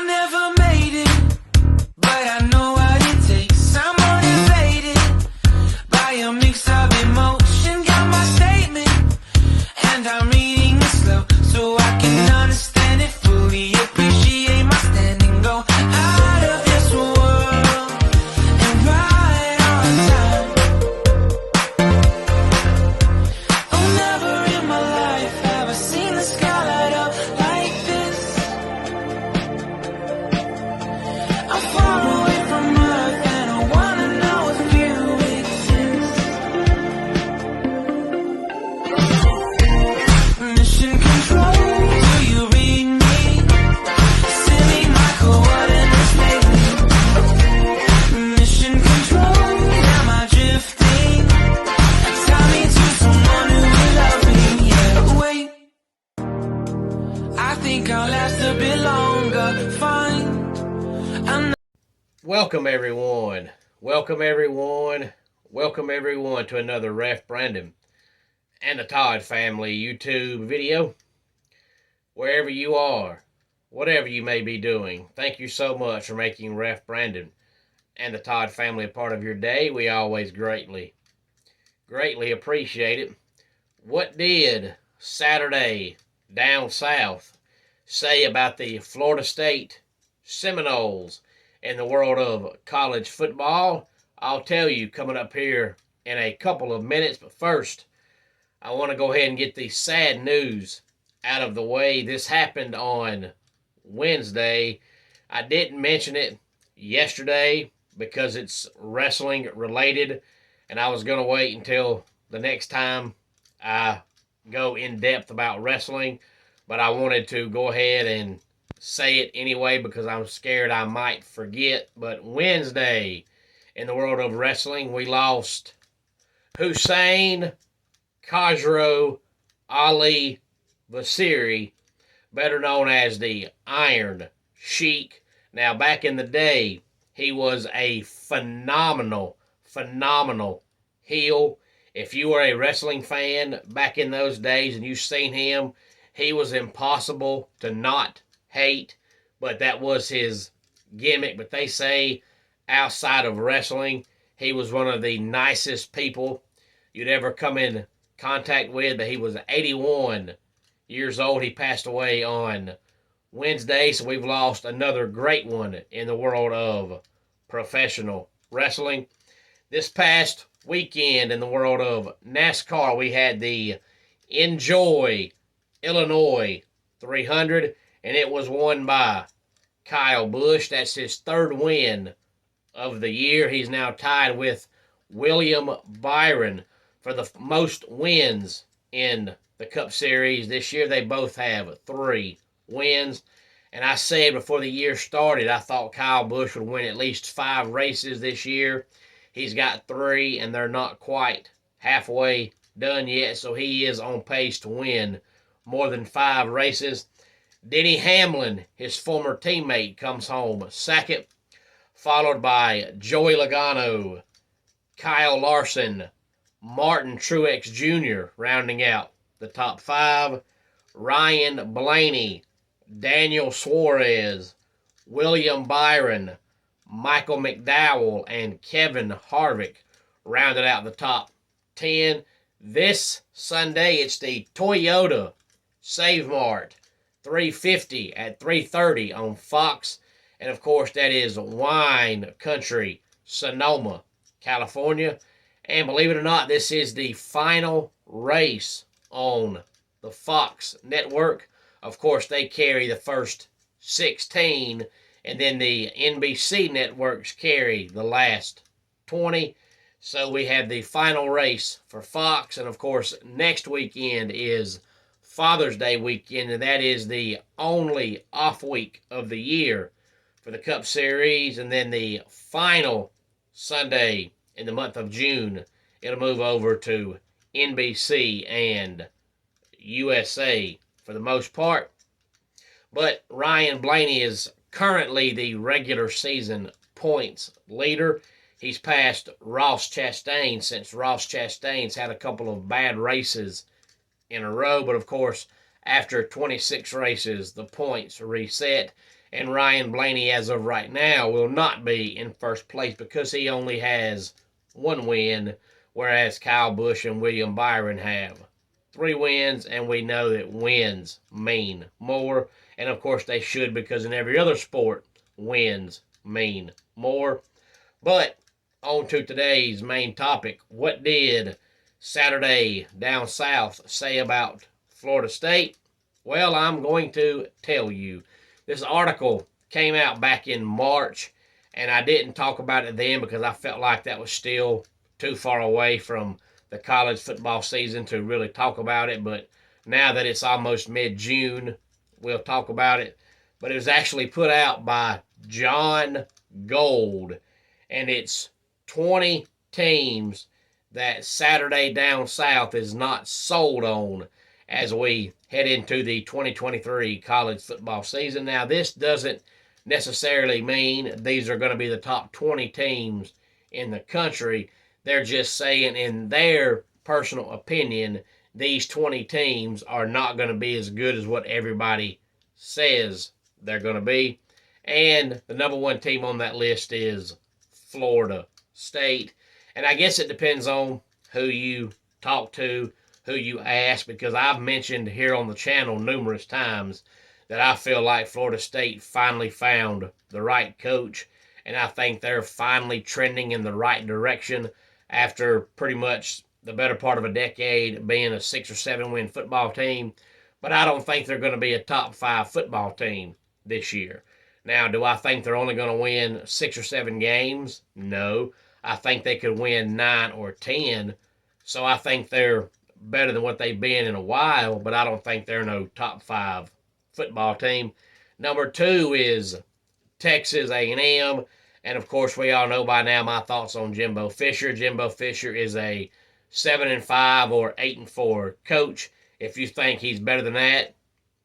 never made it, but I know what it takes. I'm motivated by a mix of emotion. Got my statement, and I'm reading it slow so I can understand it fully. Appreciate my standing, go out of this world and right on time. Oh, never in my life have I seen the sky light up like this. I'm far away from Earth and I wanna know if you exist. Mission control, do you read me? Send me my coordinates lately. Mission control, am I drifting? Tie me to someone who will love me, yeah. Wait, I think I'll last a bit longer. Fine. Welcome everyone. Welcome everyone. Welcome everyone to another Ref Brandon and the Todd family YouTube video. Wherever you are, whatever you may be doing, thank you so much for making Ref Brandon and the Todd family a part of your day. We always greatly appreciate it. What did Saturday down south say about the Florida State Seminoles in the world of college football? I'll tell you coming up here in a couple of minutes, but first I want to go ahead and get the sad news out of the way. This happened on Wednesday. I didn't mention it yesterday because it's wrestling related, and I was going to wait until the next time I go in depth about wrestling, but I wanted to go ahead and say it anyway because I'm scared I might forget. But Wednesday in the world of wrestling, we lost Hussein Khosrow Ali Vasiri, better known as the Iron Sheik. Now, back in the day, he was a phenomenal heel. If you were a wrestling fan back in those days and you've seen him, he was impossible to not hate, but that was his gimmick. But they say outside of wrestling, he was one of the nicest people you'd ever come in contact with. But he was 81 years old. He passed away on Wednesday, so we've lost another great one in the world of professional wrestling. This past weekend in the world of NASCAR, we had the Enjoy Illinois 300, and it was won by Kyle Busch. That's his third win of the year. He's now tied with William Byron for the most wins in the Cup Series this year. They both have 3 wins. And I said before the year started, I thought Kyle Busch would win at least 5 races this year. He's got 3, and they're not quite halfway done yet, so he is on pace to win more than 5 races. Denny Hamlin, his former teammate, comes home second, followed by Joey Logano, Kyle Larson, Martin Truex Jr. rounding out the top 5, Ryan Blaney, Daniel Suarez, William Byron, Michael McDowell, and Kevin Harvick rounded out the top 10. This Sunday, it's the Toyota Save Mart 350 at 3:30 on Fox. And of course, that is Wine Country, Sonoma, California. And believe it or not, this is the final race on the Fox network. Of course, they carry the first 16, and then the NBC networks carry the last 20. So we have the final race for Fox, and of course, next weekend is Father's Day weekend, and that is the only off week of the year for the Cup Series. And then the final Sunday in the month of June, it'll move over to NBC and USA for the most part. But Ryan Blaney is currently the regular season points leader. He's passed Ross Chastain since Ross Chastain's had a couple of bad races in a row. But of course, after 26 races. The points reset, and Ryan Blaney, as of right now, will not be in first place because he only has one win, whereas Kyle Busch and William Byron have 3 wins, and we know that wins mean more. And of course, they should, because in every other sport, wins mean more. But on to today's main topic. What did Saturday down south say about Florida State? Well, I'm going to tell you. This article came out back in March, and I didn't talk about it then because I felt like that was still too far away from the college football season to really talk about it. But now that it's almost mid-June, we'll talk about it. But it was actually put out by John Gold, and it's 20 teams that Saturday down south is not sold on as we head into the 2023 college football season. Now, this doesn't necessarily mean these are going to be the top 20 teams in the country. They're just saying, in their personal opinion, these 20 teams are not going to be as good as what everybody says they're going to be. And the number one team on that list is Florida State. And I guess it depends on who you talk to, who you ask, because I've mentioned here on the channel numerous times that I feel like Florida State finally found the right coach, and I think they're finally trending in the right direction after pretty much the better part of a decade being a 6 or 7 win football team. But I don't think they're going to be a top 5 football team this year. Now, do I think they're only going to win 6 or 7 games? No. I think they could win 9 or 10. So I think they're better than what they've been in a while, but I don't think they're no top 5 football team. Number 2 is Texas A&M. And of course, we all know by now my thoughts on Jimbo Fisher. Jimbo Fisher is a 7-5 or 8-4 coach. If you think he's better than that,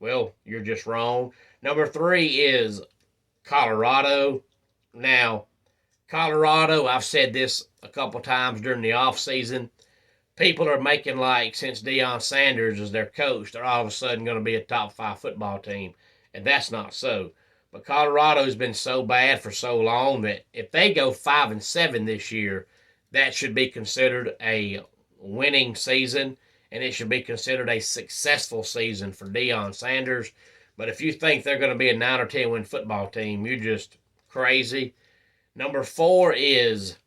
well, you're just wrong. Number 3 is Colorado. Now, Colorado, I've said this a couple times during the offseason. People are making like, since Deion Sanders is their coach, they're all of a sudden going to be a top 5 football team. And that's not so. But Colorado's been so bad for so long that if they go 5-7 this year, that should be considered a winning season, and it should be considered a successful season for Deion Sanders. But if you think they're going to be a 9 or 10 win football team, you're just crazy. Number 4 is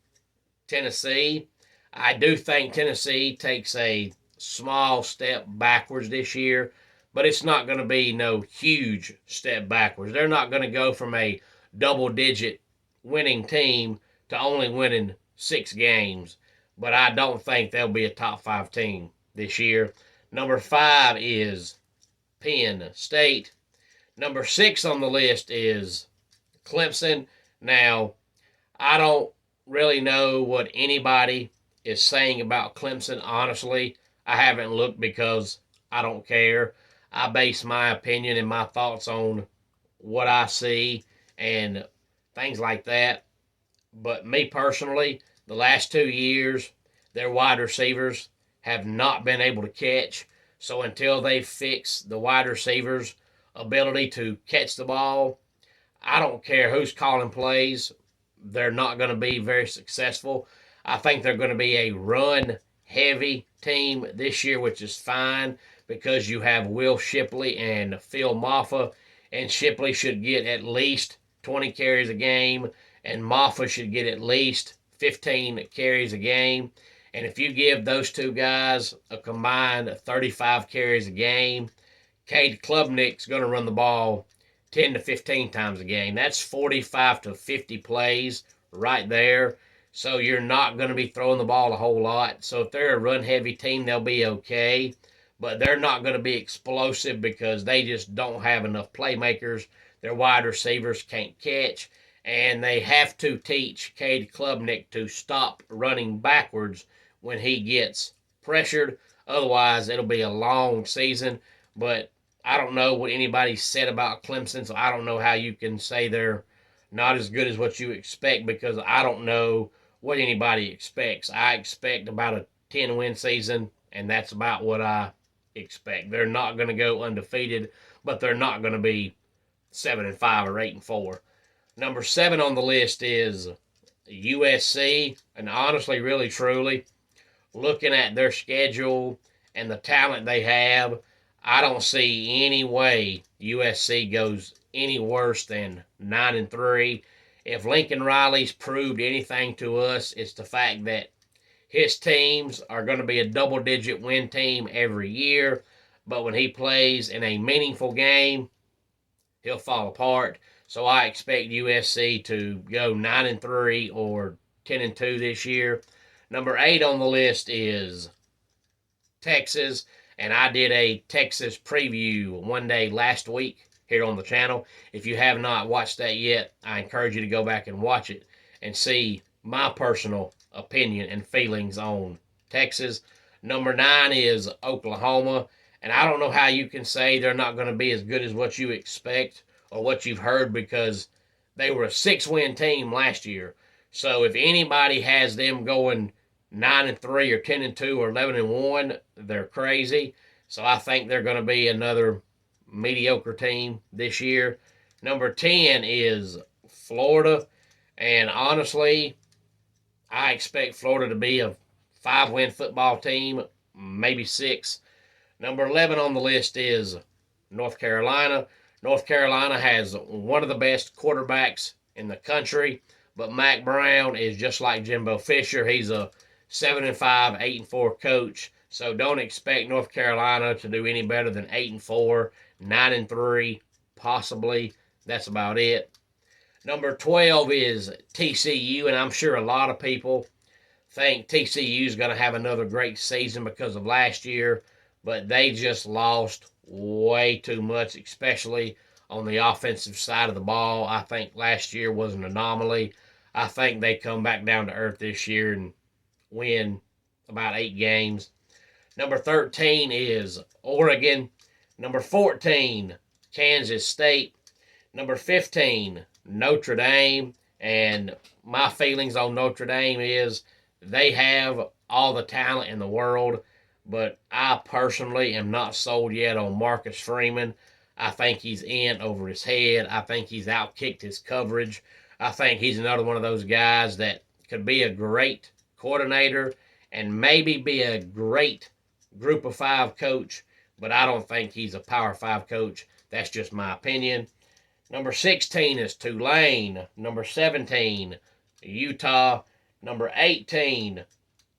Tennessee. I do think Tennessee takes a small step backwards this year, but it's not going to be no huge step backwards. They're not going to go from a double-digit winning team to only winning 6 games, but I don't think they'll be a top 5 team this year. Number 5 is Penn State. Number 6 on the list is Clemson. Now, I don't really know what anybody is saying about Clemson, honestly. I haven't looked because I don't care. I base my opinion and my thoughts on what I see and things like that. But me personally, the last 2 years, their wide receivers have not been able to catch. So until they fix the wide receivers' ability to catch the ball, I don't care who's calling plays. They're not going to be very successful. I think they're going to be a run-heavy team this year, which is fine because you have Will Shipley and Phil Maffa, and Shipley should get at least 20 carries a game, and Maffa should get at least 15 carries a game. And if you give those two guys a combined 35 carries a game, Cade Klubnik's going to run the ball 10 to 15 times a game. That's 45 to 50 plays right there. So you're not going to be throwing the ball a whole lot. So if they're a run-heavy team, they'll be okay. But they're not going to be explosive because they just don't have enough playmakers. Their wide receivers can't catch. And they have to teach Cade Klubnik to stop running backwards when he gets pressured. Otherwise, it'll be a long season. But I don't know what anybody said about Clemson, so I don't know how you can say they're not as good as what you expect because I don't know what anybody expects. I expect about a 10-win season, and that's about what I expect. They're not going to go undefeated, but they're not going to be 7-5 or 8-4. Number 7 on the list is USC, and honestly, really, truly, looking at their schedule and the talent they have, I don't see any way USC goes any worse than 9-3. If Lincoln Riley's proved anything to us, it's the fact that his teams are going to be a double-digit win team every year, but when he plays in a meaningful game, he'll fall apart. So I expect USC to go 9-3 or 10-2 this year. Number 8 on the list is Texas, and I did a Texas preview one day last week here on the channel. If you have not watched that yet, I encourage you to go back and watch it and see my personal opinion and feelings on Texas. Number 9 is Oklahoma, and I don't know how you can say they're not going to be as good as what you expect or what you've heard, because they were a 6-win team last year. So if anybody has them going 9-3 or 10-2 or 11-1, they're crazy. So I think they're going to be another mediocre team this year. Number 10 is Florida, and honestly, I expect Florida to be a 5-win football team, maybe 6. Number 11 on the list is North Carolina. North Carolina has one of the best quarterbacks in the country, but Mac Brown is just like Jimbo Fisher. He's a 7-5, 8-4 coach, so don't expect North Carolina to do any better than 8-4, 9-3, possibly. That's about it. Number 12 is TCU, and I'm sure a lot of people think TCU is going to have another great season because of last year, but they just lost way too much, especially on the offensive side of the ball. I think last year was an anomaly. I think they come back down to earth this year and win about 8 games. Number 13 is Oregon. Number 14, Kansas State. Number 15, Notre Dame. And my feelings on Notre Dame is they have all the talent in the world, but I personally am not sold yet on Marcus Freeman. I think he's in over his head. I think he's outkicked his coverage. I think he's another one of those guys that could be a great coordinator and maybe be a great group of 5 coach, but I don't think he's a power 5 coach. That's just my opinion. Number 16 is Tulane. Number 17, Utah. Number 18,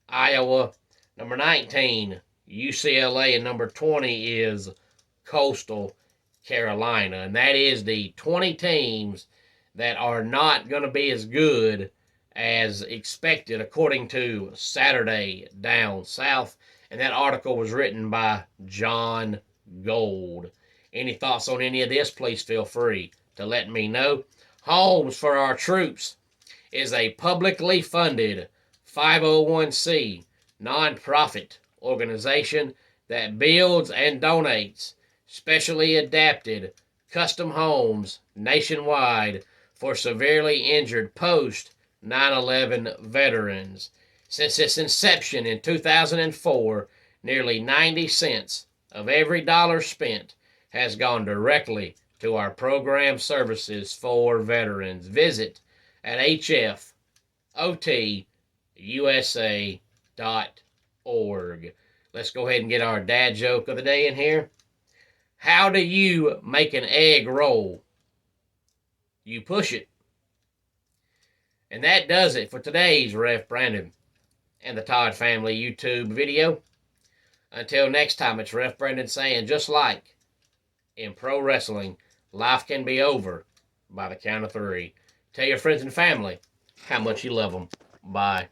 Iowa. Number 19, UCLA. And number 20 is Coastal Carolina. And that is the 20 teams that are not going to be as good as expected, according to Saturday Down South. And that article was written by John Gold. Any thoughts on any of this, please feel free to let me know. Homes for Our Troops is a publicly funded 501c nonprofit organization that builds and donates specially adapted custom homes nationwide for severely injured post 9/11 veterans. Since its inception in 2004, nearly 90 cents of every dollar spent has gone directly to our program services for veterans. Visit at hfotusa.org. Let's go ahead and get our dad joke of the day in here. How do you make an egg roll? You push it. And that does it for today's Ref Brandon and the Todd Family YouTube video. Until next time, it's Ref Brandon saying, just like in pro wrestling, life can be over by the count of 3. Tell your friends and family how much you love them. Bye.